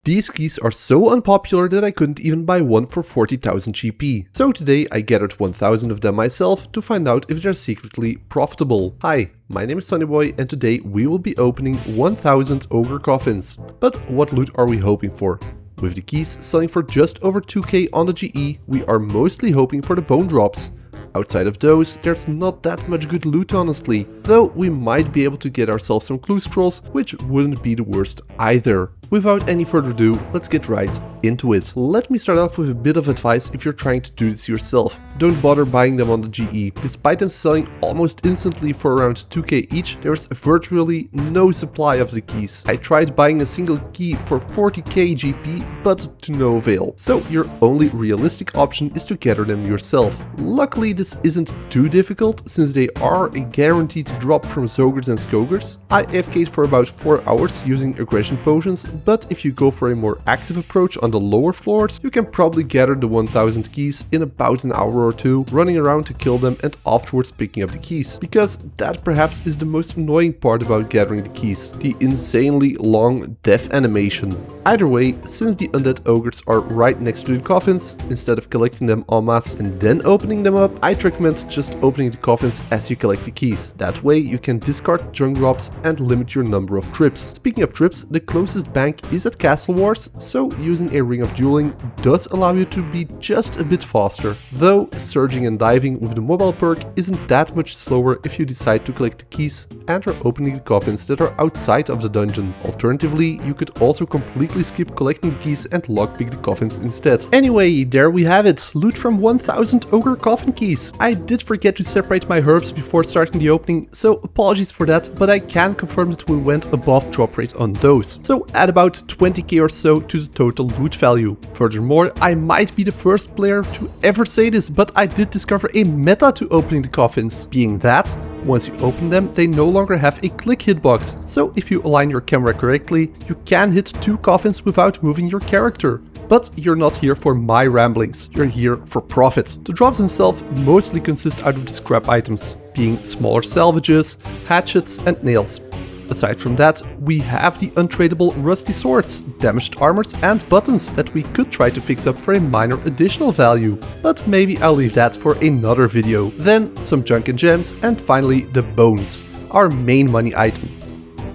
These keys are so unpopular that I couldn't even buy one for 40,000 GP. So today I gathered 1000 of them myself to find out if they're secretly profitable. Hi, my name is Sonyboy and today we will be opening 1000 Ogre Coffins. But what loot are we hoping for? With the keys selling for just over 2k on the GE, we are mostly hoping for the bone drops. Outside of those, there's not that much good loot honestly, though we might be able to get ourselves some clue scrolls, which wouldn't be the worst either. Without any further ado, let's get right into it. Let me start off with a bit of advice if you're trying to do this yourself. Don't bother buying them on the GE. Despite them selling almost instantly for around 2k each, there's virtually no supply of the keys. I tried buying a single key for 40k GP, but to no avail. So your only realistic option is to gather them yourself. Luckily this isn't too difficult, since they are a guaranteed drop from Zogres and Skogres. I AFK'd for about 4 hours using aggression potions, but if you go for a more active approach on the lower floors, you can probably gather the 1000 keys in about an hour or two, running around to kill them and afterwards picking up the keys. Because that perhaps is the most annoying part about gathering the keys, the insanely long death animation. Either way, since the undead ogres are right next to the coffins, instead of collecting them en masse and then opening them up, I'd recommend just opening the coffins as you collect the keys. That way you can discard junk drops and limit your number of trips. Speaking of trips, the closest bank is at Castle Wars, so using a ring of dueling does allow you to be just a bit faster. Though surging and diving with the mobile perk isn't that much slower if you decide to collect the keys and are opening the coffins that are outside of the dungeon. Alternatively, you could also completely skip collecting the keys and lockpick the coffins instead. Anyway, there we have it, loot from 1000 Ogre Coffin Keys. I did forget to separate my herbs before starting the opening, so apologies for that, but I can confirm that we went above drop rate on those. So add about 20k or so to the total loot value. Furthermore, I might be the first player to ever say this, but I did discover a meta to opening the coffins. Being that, once you open them, they no longer have a click hitbox. So if you align your camera correctly, you can hit 2 coffins without moving your character. But you're not here for my ramblings, you're here for profit. The drops themselves mostly consist out of the scrap items, being smaller salvages, hatchets and nails. Aside from that, we have the untradeable rusty swords, damaged armors and buttons that we could try to fix up for a minor additional value. But maybe I'll leave that for another video. Then some junk and gems, and finally the bones, our main money item.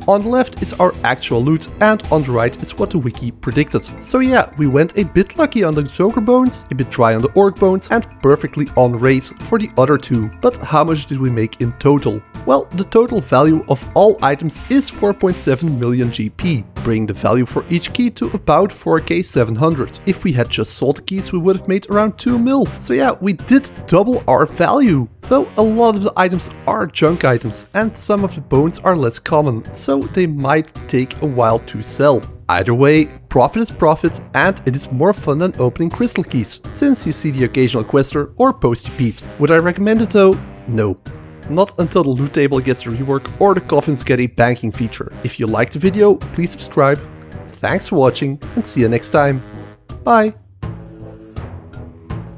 On the left is our actual loot, and on the right is what the wiki predicted. So yeah, we went a bit lucky on the Zogre bones, a bit dry on the orc bones, and perfectly on rate for the other two. But how much did we make in total? Well, the total value of all items is 4.7 million GP, bringing the value for each key to about 4k 700. If we had just sold the keys, we would have made around 2 mil. So yeah, we did double our value. Though a lot of the items are junk items and some of the bones are less common, so they might take a while to sell. Either way, profit is profit, and it is more fun than opening crystal keys, since you see the occasional quester or posty Pete. Would I recommend it though? No. Not until the loot table gets a rework or the coffins get a banking feature. If you liked the video, please subscribe. Thanks for watching and see you next time. Bye!